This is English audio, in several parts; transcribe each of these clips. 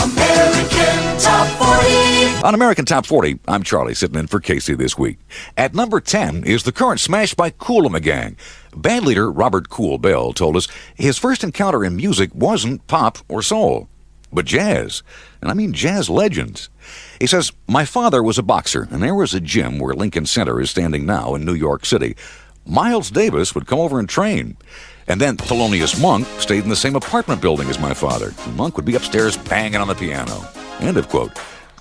American Top 40. On American Top 40, I'm Charlie, sitting in for Casey this week. At number 10 is the current smash by Kool and the Gang. Band leader Robert Kool Bell told us his first encounter in music wasn't pop or soul, but jazz. And I mean jazz legends. He says, "My father was a boxer, and there was a gym where Lincoln Center is standing now in New York City. Miles Davis would come over and train. And then Thelonious Monk stayed in the same apartment building as my father. Monk would be upstairs banging on the piano." End of quote.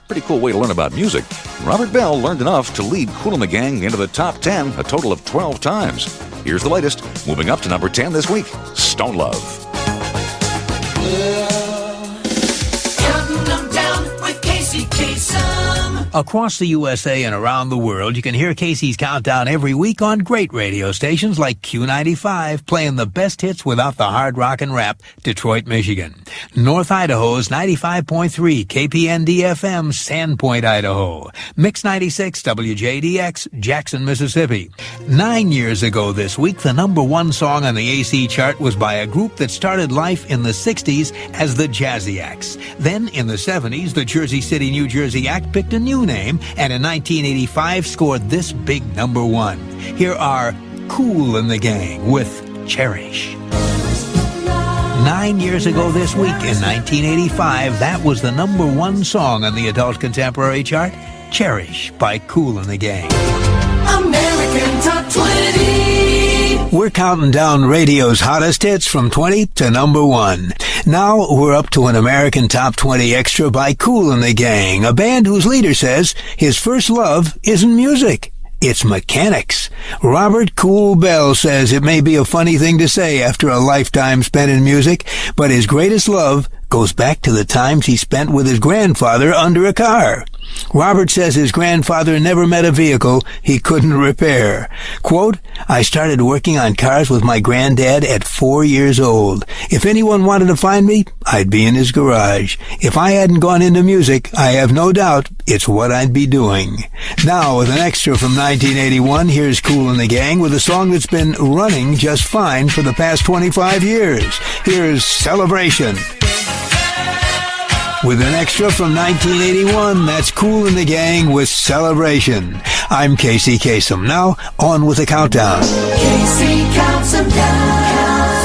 Pretty cool way to learn about music. Robert Bell learned enough to lead Kool and the Gang into the top 10 a total of 12 times. Here's the latest. Moving up to number 10 this week, Stone Love. Counting them down with Casey Kasem. Across the USA and around the world, you can hear Casey's Countdown every week on great radio stations like Q95, playing the best hits without the hard rock and rap, Detroit, Michigan. North Idaho's 95.3 KPND-FM, Sandpoint, Idaho. Mix 96 WJDX, Jackson, Mississippi. 9 years ago this week, the number one song on the AC chart was by a group that started life in the 60s as the Jazzy Acts. Then, in the 70s, the Jersey City, New Jersey Act picked a new name, and in 1985 scored this big number one. Here are Kool and the Gang with Cherish. 9 years ago this week, in 1985, that was the number one song on the adult contemporary chart, Cherish by Kool and the Gang. American Top 20. We're counting down radio's hottest hits from 20 to number one. Now we're up to an American Top 20 extra by Kool and the Gang, a band whose leader says his first love isn't music. It's mechanics. Robert Kool Bell says it may be a funny thing to say after a lifetime spent in music, but his greatest love goes back to the times he spent with his grandfather under a car. Robert says his grandfather never met a vehicle he couldn't repair. Quote, "I started working on cars with my granddad at 4 years old. If anyone wanted to find me, I'd be in his garage. If I hadn't gone into music, I have no doubt it's what I'd be doing." Now, with an extra from 1981, here's Kool and the Gang with a song that's been running just fine for the past 25 years. Here's Celebration. With an extra from 1981, that's Kool and the Gang with Celebration. I'm Casey Kasem. Now, on with the countdown. Casey counts them down.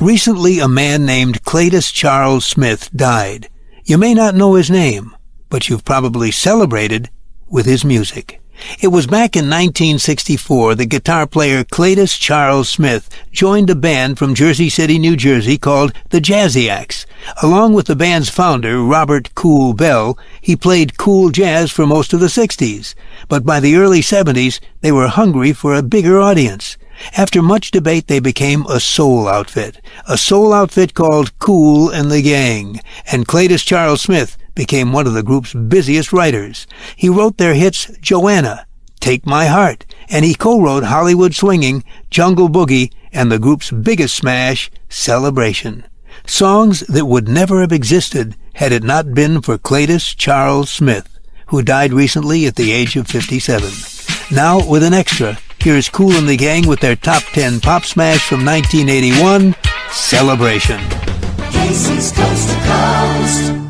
Recently, a man named Cletus Charles Smith died. You may not know his name, but you've probably celebrated with his music. It was back in 1964 the guitar player Cletus Charles Smith joined a band from Jersey City, New Jersey called the Jazzy Acts. Along with the band's founder, Robert Kool Bell, he played cool jazz for most of the 60s. But by the early 70s, they were hungry for a bigger audience. After much debate, they became a soul outfit called Kool and the Gang, and Cletus Charles Smith became one of the group's busiest writers. He wrote their hits Joanna, Take My Heart, and he co-wrote Hollywood Swinging, Jungle Boogie, and the group's biggest smash, Celebration. Songs that would never have existed had it not been for Cletus Charles Smith, who died recently at the age of 57. Now, with an extra, here's Kool and the Gang with their top 10 pop smash from 1981, Celebration. Casey's Coast to Coast.